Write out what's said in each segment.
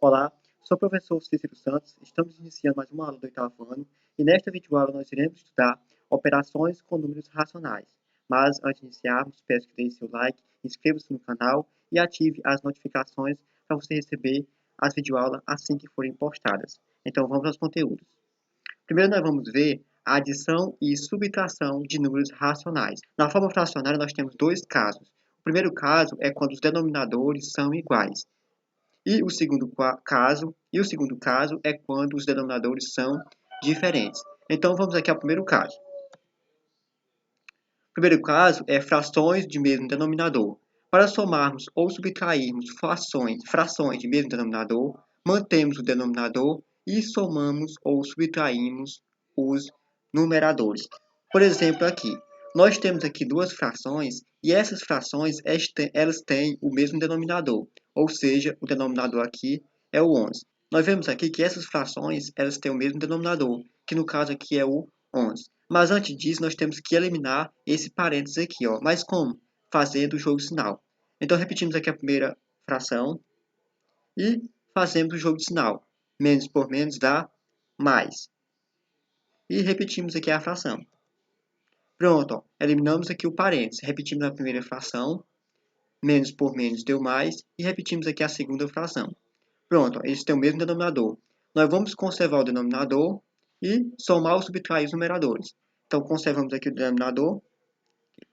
Olá, sou o professor Cícero Santos, estamos iniciando mais uma aula do oitavo ano e nesta videoaula nós iremos estudar operações com números racionais. Mas antes de iniciarmos, peço que deixe seu like, inscreva-se no canal e ative as notificações para você receber as videoaulas assim que forem postadas. Então vamos aos conteúdos. Primeiro nós vamos ver a adição e subtração de números racionais. Na forma fracionária nós temos dois casos. O primeiro caso é quando os denominadores são iguais. E o segundo caso é quando os denominadores são diferentes. Então vamos aqui ao primeiro caso. O primeiro caso é frações de mesmo denominador. Para somarmos ou subtrairmos frações de mesmo denominador, mantemos o denominador e somamos ou subtraímos os numeradores. Por exemplo, aqui, nós temos aqui duas frações e essas frações elas têm o mesmo denominador, ou seja, o denominador aqui é o 11. Nós vemos aqui que essas frações elas têm o mesmo denominador, que no caso aqui é o 11. Mas antes disso, nós temos que eliminar esse parênteses aqui, ó. Mas como? Fazendo o jogo de sinal. Então, repetimos aqui a primeira fração e fazemos o jogo de sinal. Menos por menos dá mais. E repetimos aqui a fração. Pronto, ó. Eliminamos aqui o parênteses. Repetimos a primeira fração. Menos por menos deu mais. E repetimos aqui a segunda fração. Pronto, ó. Eles têm o mesmo denominador. Nós vamos conservar o denominador e somar ou subtrair os numeradores. Então, conservamos aqui o denominador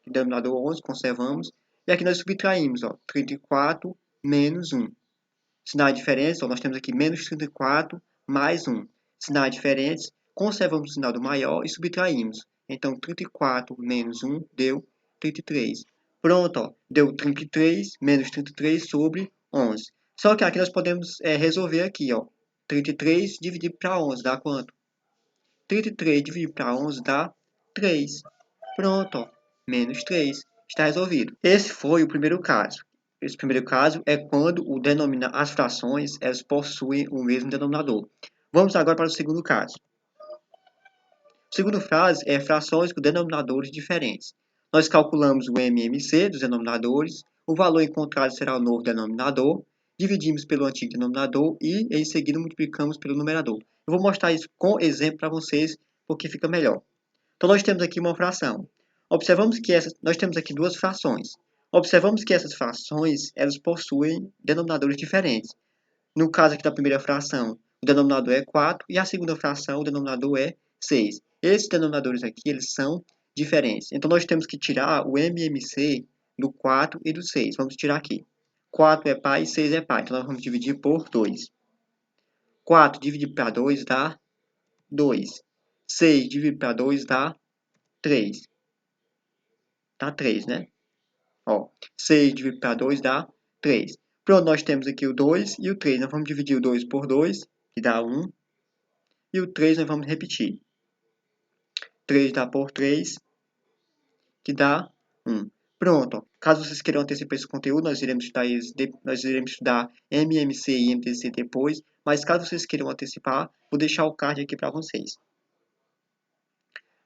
11, conservamos. E aqui nós subtraímos, ó, 34 menos 1. Sinais diferentes, ó, nós temos aqui menos 34 mais 1. Sinais diferentes, conservamos o sinal do maior e subtraímos. Então, 34 menos 1 deu 33. Pronto, ó, deu 33 menos 33 sobre 11. Só que aqui nós podemos resolver aqui, ó. 33 dividido para 11 dá quanto? 33 dividido para 11 dá 3. Pronto, ó, menos 3. Está resolvido. Esse foi o primeiro caso. Esse primeiro caso é quando as frações elas possuem o mesmo denominador. Vamos agora para o segundo caso. O segundo caso é frações com denominadores diferentes. Nós calculamos o MMC dos denominadores, o valor encontrado será o novo denominador, dividimos pelo antigo denominador e, em seguida, multiplicamos pelo numerador. Eu vou mostrar isso com exemplo para vocês, porque fica melhor. Então, nós temos aqui uma fração. Observamos que nós temos aqui duas frações. Observamos que essas frações elas possuem denominadores diferentes. No caso aqui da primeira fração, o denominador é 4 e a segunda fração, o denominador é 6. Esses denominadores aqui eles são diferentes. Então, nós temos que tirar o MMC do 4 e do 6. Vamos tirar aqui. 4 é par e 6 é par. Então, nós vamos dividir por 2. 4 dividido para 2 dá 2. 6 dividido para 2 dá 3. Dá 3, né? Ó, 6 dividido para 2 dá 3. Pronto, nós temos aqui o 2 e o 3. Nós vamos dividir o 2 por 2, que dá 1. E o 3 nós vamos repetir. 3 dá por 3, que dá 1. Pronto, ó. Caso vocês queiram antecipar esse conteúdo, nós iremos estudar MMC e MTC depois. Mas caso vocês queiram antecipar, vou deixar o card aqui para vocês.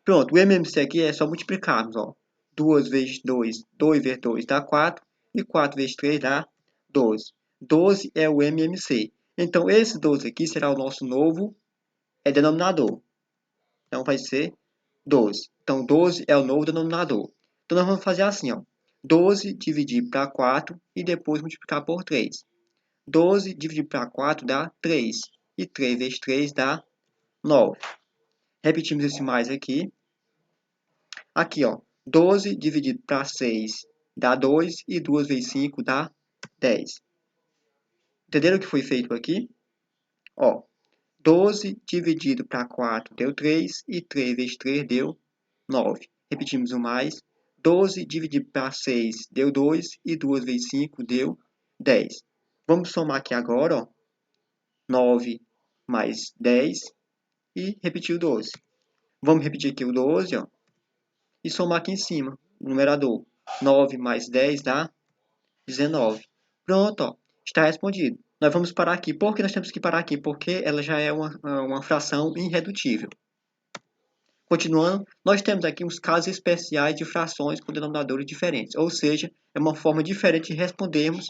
Pronto, o MMC aqui é só multiplicarmos, ó. 2 vezes 2, 2 vezes 2 dá 4. E 4 vezes 3 dá 12. 12 é o MMC. Então, esse 12 aqui será o nosso novo denominador. Então, vai ser 12. Então, 12 é o novo denominador. Então, nós vamos fazer assim, ó. 12 dividido para 4 e depois multiplicar por 3. 12 dividido para 4 dá 3. E 3 vezes 3 dá 9. Repetimos esse mais aqui. Aqui, ó. 12 dividido para 6 dá 2 e 2 vezes 5 dá 10. Entenderam o que foi feito aqui? Ó, 12 dividido para 4 deu 3 e 3 vezes 3 deu 9. Repetimos o mais. 12 dividido para 6 deu 2 e 2 vezes 5 deu 10. Vamos somar aqui agora, ó. 9 mais 10 e repetir o 12. Vamos repetir aqui o 12, ó. E somar aqui em cima, o numerador. 9 mais 10 dá 19. Pronto, ó, está respondido. Nós vamos parar aqui. Por que nós temos que parar aqui? Porque ela já é uma fração irredutível. Continuando, nós temos aqui uns casos especiais de frações com denominadores diferentes. Ou seja, é uma forma diferente de respondermos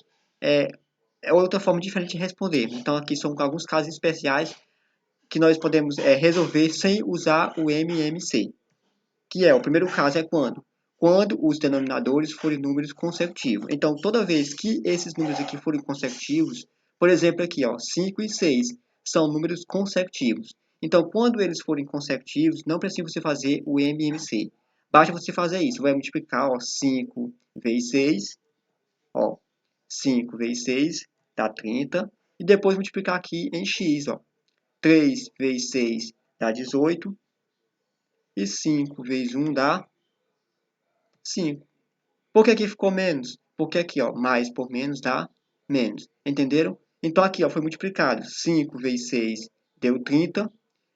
é outra forma diferente de responder. Então, aqui são alguns casos especiais que nós podemos resolver sem usar o MMC. Que o primeiro caso é quando? Quando os denominadores forem números consecutivos. Então, toda vez que esses números aqui forem consecutivos, por exemplo, aqui, 5 e 6 são números consecutivos. Então, quando eles forem consecutivos, não precisa você fazer o MMC. Basta você fazer isso. Vai multiplicar 5 vezes 6. 5 vezes 6 dá 30. E depois multiplicar aqui em x. 3 vezes 6 dá 18. E 5 vezes 1 dá 5. Por que aqui ficou menos? Porque aqui, mais por menos dá menos. Entenderam? Então aqui, foi multiplicado. 5 vezes 6 deu 30.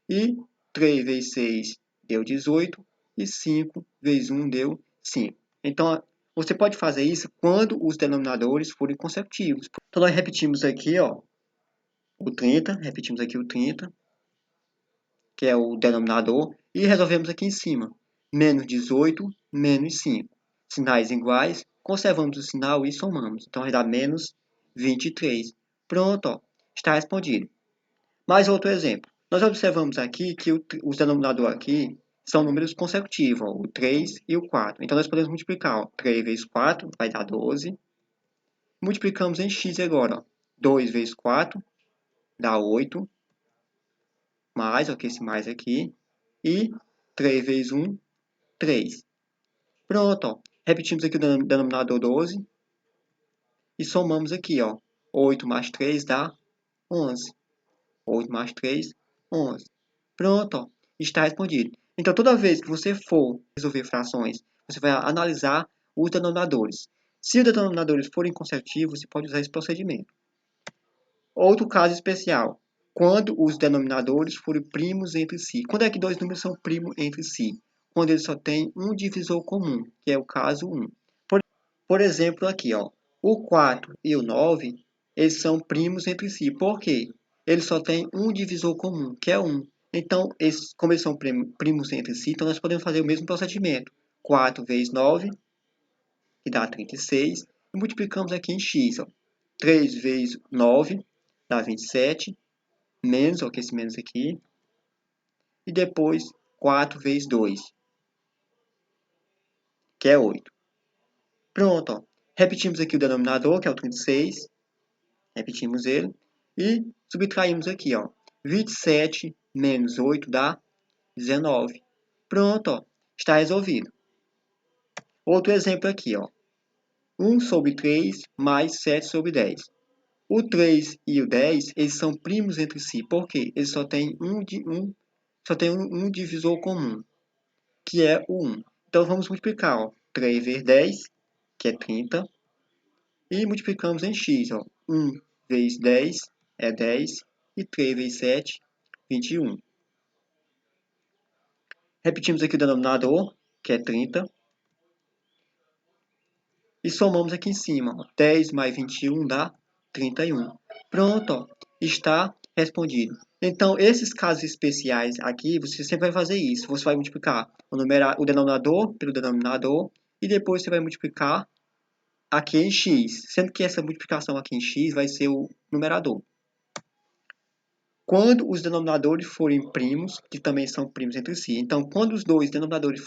E 3 vezes 6 deu 18. E 5 vezes 1 deu 5. Então, você pode fazer isso quando os denominadores forem consecutivos. Então, nós repetimos aqui, o 30. Repetimos aqui o 30, que é o denominador. E resolvemos aqui em cima. Menos 18, menos 5. Sinais iguais, conservamos o sinal e somamos. Então, vai dar menos 23. Pronto, está respondido. Mais outro exemplo. Nós observamos aqui que os denominadores aqui são números consecutivos, o 3 e o 4. Então, nós podemos multiplicar. 3 vezes 4 vai dar 12. Multiplicamos em x agora. 2 vezes 4 dá 8. Mais, esse mais aqui. E 3 vezes 1, 3. Pronto, repetimos aqui o denominador 12. E somamos aqui, 8 mais 3 dá 11. 8 mais 3, 11. Pronto, está respondido. Então, toda vez que você for resolver frações, você vai analisar os denominadores. Se os denominadores forem consecutivos, você pode usar esse procedimento. Outro caso especial, quando os denominadores forem primos entre si. Quando é que dois números são primos entre si? Quando eles só têm um divisor comum, que é o caso 1. Por exemplo, aqui, o 4 e o 9, eles são primos entre si. Por quê? Eles só têm um divisor comum, que é 1. Então, como eles são primos entre si, então nós podemos fazer o mesmo procedimento. 4 vezes 9, que dá 36, e multiplicamos aqui em x. 3 vezes 9, dá 27, menos, esse menos aqui, e depois 4 vezes 2, que é 8. Pronto, repetimos aqui o denominador, que é o 36, repetimos ele, e subtraímos aqui, 27 menos 8 dá 19. Pronto, está resolvido. Outro exemplo aqui, 1 sobre 3 mais 7 sobre 10. O 3 e o 10, eles são primos entre si. Por quê? Eles só têm um divisor comum, que é o 1. Então, vamos multiplicar. 3 vezes 10, que é 30. E multiplicamos em x. 1 vezes 10 é 10. E 3 vezes 7, 21. Repetimos aqui o denominador, que é 30. E somamos aqui em cima. 10 mais 21 dá 31. Pronto, está respondido. Então, esses casos especiais aqui, você sempre vai fazer isso. Você vai multiplicar o denominador pelo denominador e depois você vai multiplicar aqui em x, sendo que essa multiplicação aqui em x vai ser o numerador. Quando os denominadores forem primos, que também são primos entre si. Então, quando os denominadores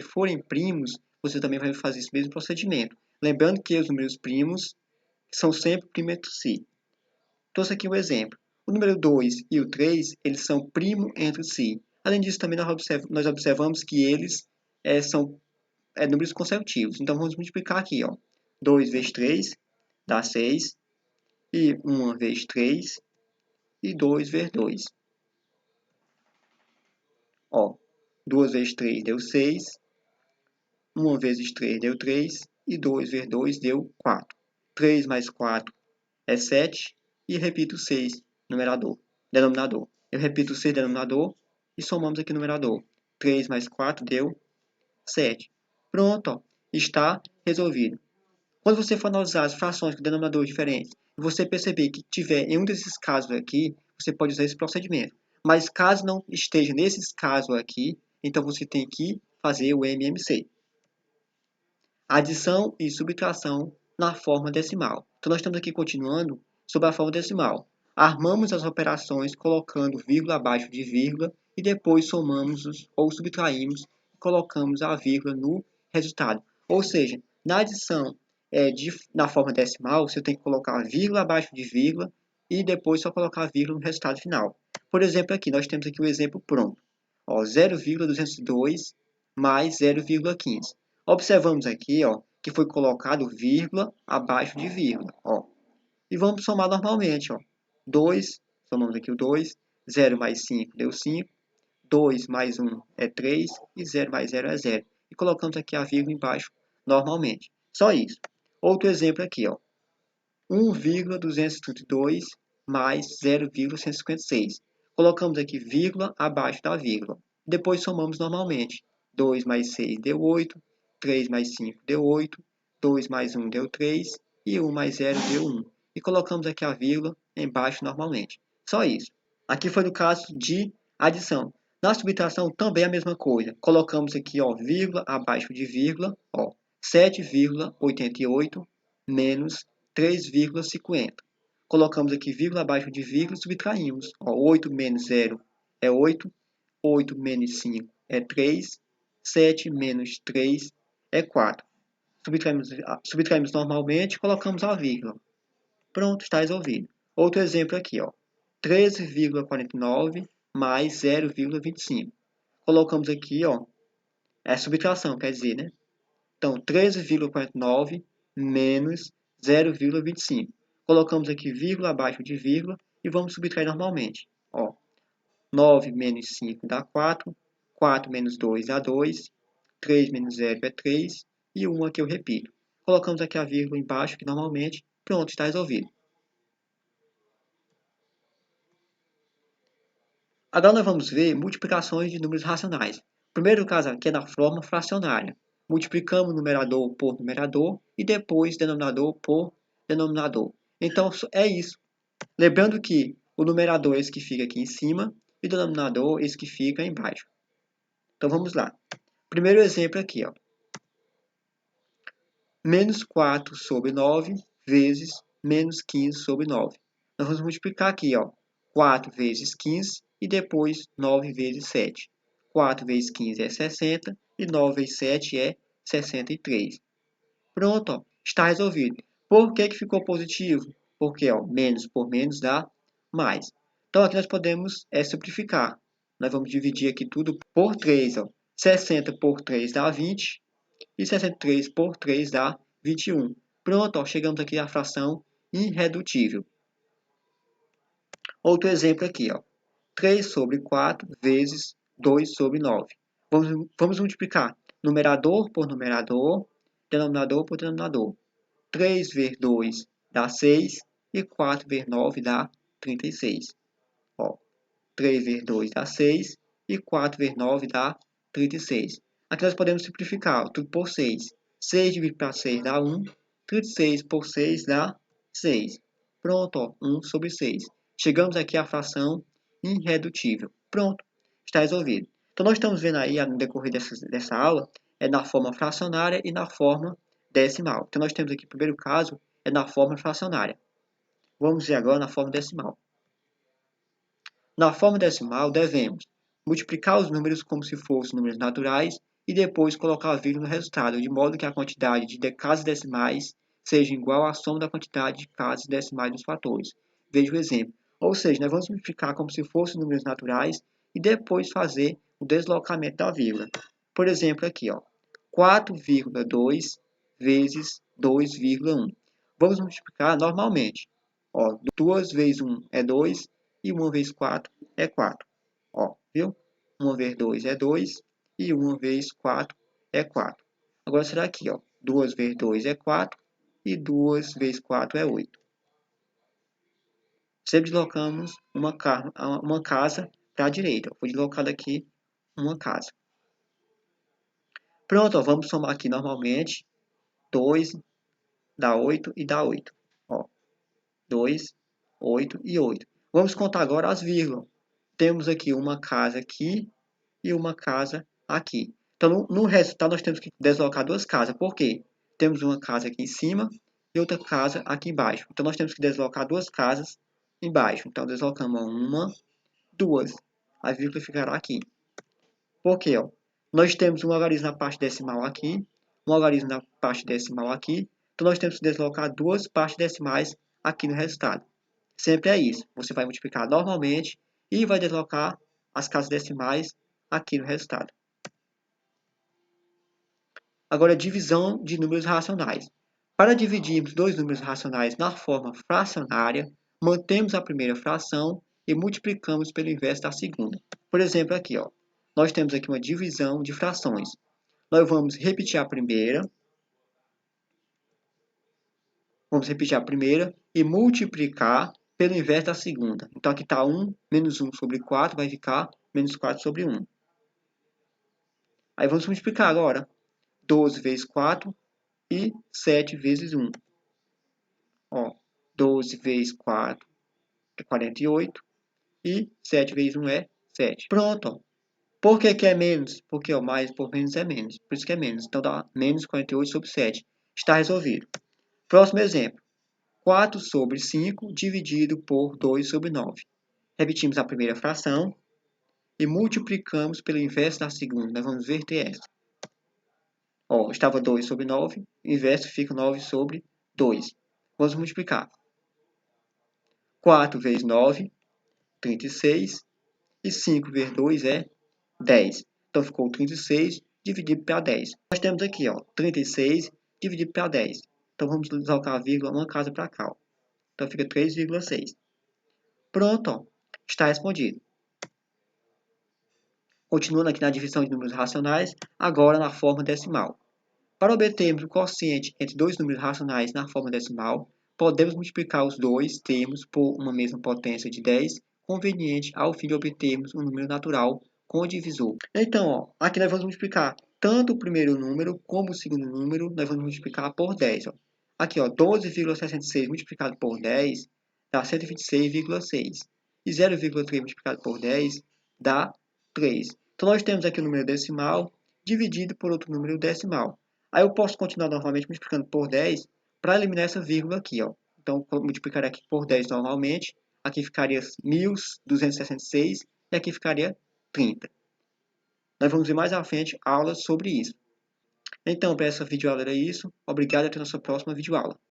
forem primos, você também vai fazer esse mesmo procedimento. Lembrando que os números primos são sempre primos entre si. Trouxe aqui um exemplo. O número 2 e o 3, eles são primos entre si. Além disso, também nós observamos que eles são números consecutivos. Então, vamos multiplicar aqui. 2 vezes 3 dá 6. E 1 vezes 3 e 2 vezes 2. 2 vezes 3 deu 6. 1 vezes 3 deu 3. E 2 vezes 2 deu 4. 3 mais 4 é 7. E repito 6, denominador. Eu repito 6, denominador. E somamos aqui o numerador. 3 mais 4 deu 7. Pronto, está resolvido. Quando você for analisar as frações com denominadores diferentes, e você perceber que tiver em um desses casos aqui, você pode usar esse procedimento. Mas caso não esteja nesses casos aqui, então você tem que fazer o MMC. Adição e subtração na forma decimal. Então, nós estamos aqui continuando sobre a forma decimal. Armamos as operações colocando vírgula abaixo de vírgula e depois somamos ou subtraímos e colocamos a vírgula no resultado. Ou seja, na adição na forma decimal, você tem que colocar vírgula abaixo de vírgula e depois só colocar vírgula no resultado final. Por exemplo, aqui nós temos aqui o exemplo pronto. 0,202 mais 0,15. Observamos aqui que foi colocado vírgula abaixo de vírgula. E vamos somar normalmente. 2, somamos aqui o 2, 0 mais 5 deu 5, 2 mais 1 é 3 e 0 mais 0 é 0. E colocamos aqui a vírgula embaixo normalmente. Só isso. Outro exemplo aqui, 1,232 mais 0,156. Colocamos aqui vírgula abaixo da vírgula. Depois somamos normalmente. 2 mais 6 deu 8, 3 mais 5 deu 8, 2 mais 1 deu 3 e 1 mais 0 deu 1. E colocamos aqui a vírgula embaixo normalmente. Só isso. Aqui foi no caso de adição. Na subtração também é a mesma coisa. Colocamos aqui, vírgula abaixo de vírgula, 7,88 menos 3,50. Colocamos aqui vírgula abaixo de vírgula e subtraímos. 8 menos 0 é 8, 8 menos 5 é 3, 7 menos 3 é 4. Subtraímos normalmente e colocamos a vírgula. Pronto, está resolvido. Outro exemplo aqui, 13,49 mais 0,25. Colocamos aqui, é subtração, quer dizer, né? Então, 13,49 menos 0,25. Colocamos aqui vírgula abaixo de vírgula e vamos subtrair normalmente. 9 menos 5 dá 4, 4 menos 2 dá 2, 3 menos 0 é 3 e 1 aqui eu repito. Colocamos aqui a vírgula embaixo, que normalmente, pronto, está resolvido. Agora nós vamos ver multiplicações de números racionais. O primeiro caso aqui é na forma fracionária. Multiplicamos numerador por numerador e depois denominador por denominador. Então, é isso. Lembrando que o numerador é esse que fica aqui em cima e o denominador é esse que fica embaixo. Então, vamos lá. Primeiro exemplo aqui, menos 4 sobre 9 vezes menos 15 sobre 9. Nós vamos multiplicar aqui, 4 vezes 15 e depois 9 vezes 7. 4 vezes 15 é 60 e 9 vezes 7 é 63. Pronto, está resolvido. Por que ficou positivo? Porque menos por menos dá mais. Então aqui nós podemos simplificar. Nós vamos dividir aqui tudo por 3. 60 por 3 dá 20 e 63 por 3 dá 21. Pronto, chegamos aqui à fração irredutível. Outro exemplo aqui, 3 sobre 4 vezes 2 sobre 9. Vamos multiplicar numerador por numerador, denominador por denominador. 3 vezes 2 dá 6 e 4 vezes 9 dá 36. 3 vezes 2 dá 6 e 4 vezes 9 dá 36. Aqui nós podemos simplificar tudo por 6. 6 dividido para 6 dá 1. 36 por 6 dá 6. Pronto, 1 sobre 6. Chegamos aqui à fração irredutível. Pronto, está resolvido. Então, nós estamos vendo aí, no decorrer dessa aula, na forma fracionária e na forma decimal. Então, nós temos aqui, o primeiro caso, na forma fracionária. Vamos ver agora na forma decimal. Na forma decimal, devemos multiplicar os números como se fossem números naturais e depois colocar a vírgula no resultado, de modo que a quantidade de casas decimais seja igual à soma da quantidade de casas decimais dos fatores. Veja o exemplo. Ou seja, nós vamos multiplicar como se fossem números naturais e depois fazer o deslocamento da vírgula. Por exemplo, aqui, 4,2 vezes 2,1. Vamos multiplicar normalmente. 2 vezes 1 é 2 e 1 vezes 4 é 4. Viu? 1 vezes 2 é 2 e 1 vezes 4 é 4. Agora será aqui, 2 vezes 2 é 4 e 2 vezes 4 é 8. Sempre deslocamos uma casa para a direita. Foi deslocada aqui uma casa. Pronto, vamos somar aqui normalmente. 2 dá 8 e dá 8. 2, 8 e 8. Vamos contar agora as vírgulas. Temos aqui uma casa aqui e uma casa aqui. Então, no resultado, nós temos que deslocar duas casas. Por quê? Temos uma casa aqui em cima e outra casa aqui embaixo. Então, nós temos que deslocar duas casas embaixo. Então, deslocamos uma, duas. A vírgula ficará aqui. Por quê? Ó? Nós temos um algarismo na parte decimal aqui, um algarismo na parte decimal aqui. Então, nós temos que deslocar duas partes decimais aqui no resultado. Sempre é isso. Você vai multiplicar normalmente e vai deslocar as casas decimais aqui no resultado. Agora, divisão de números racionais. Para dividirmos dois números racionais na forma fracionária, mantemos a primeira fração e multiplicamos pelo inverso da segunda. Por exemplo, aqui, ó, nós temos aqui uma divisão de frações. Nós vamos repetir a primeira. Vamos repetir a primeira e multiplicar pelo inverso da segunda. Então, aqui está 1 menos 1 sobre 4, vai ficar menos 4 sobre 1. Aí vamos multiplicar agora. 12 vezes 4 e 7 vezes 1. Ó, 12 vezes 4 é 48 e 7 vezes 1 é 7. Pronto, ó. Por que é menos? Porque ó, mais por menos é menos. Por isso que é menos. Então dá menos 48 sobre 7. Está resolvido. Próximo exemplo. 4 sobre 5 dividido por 2 sobre 9. Repetimos a primeira fração e multiplicamos pelo inverso da segunda. Nós vamos verter essa. Ó, estava 2 sobre 9. O inverso fica 9 sobre 2. Vamos multiplicar. 4 vezes 9, 36. E 5 vezes 2 é 10. Então, ficou 36 dividido para 10. Nós temos aqui, ó, 36 dividido para 10. Então, vamos deslocar a vírgula uma casa para cá. Ó. Então, fica 3,6. Pronto, ó, está respondido. Continuando aqui na divisão de números racionais, agora na forma decimal. Para obtermos o quociente entre dois números racionais na forma decimal, podemos multiplicar os dois termos por uma mesma potência de 10, conveniente ao fim de obtermos um número natural com o divisor. Então, ó, aqui nós vamos multiplicar tanto o primeiro número como o segundo número, nós vamos multiplicar por 10. Ó. Aqui, ó, 12,66 multiplicado por 10 dá 126,6. E 0,3 multiplicado por 10 dá 3. Então, nós temos aqui o número decimal dividido por outro número decimal. Aí eu posso continuar normalmente multiplicando por 10 para eliminar essa vírgula aqui. Ó. Então, eu multiplicaria aqui por 10 normalmente. Aqui ficaria 1.266 e aqui ficaria 30. Nós vamos ver mais à frente aulas sobre isso. Então, para essa videoaula era isso. Obrigado e até a nossa próxima videoaula.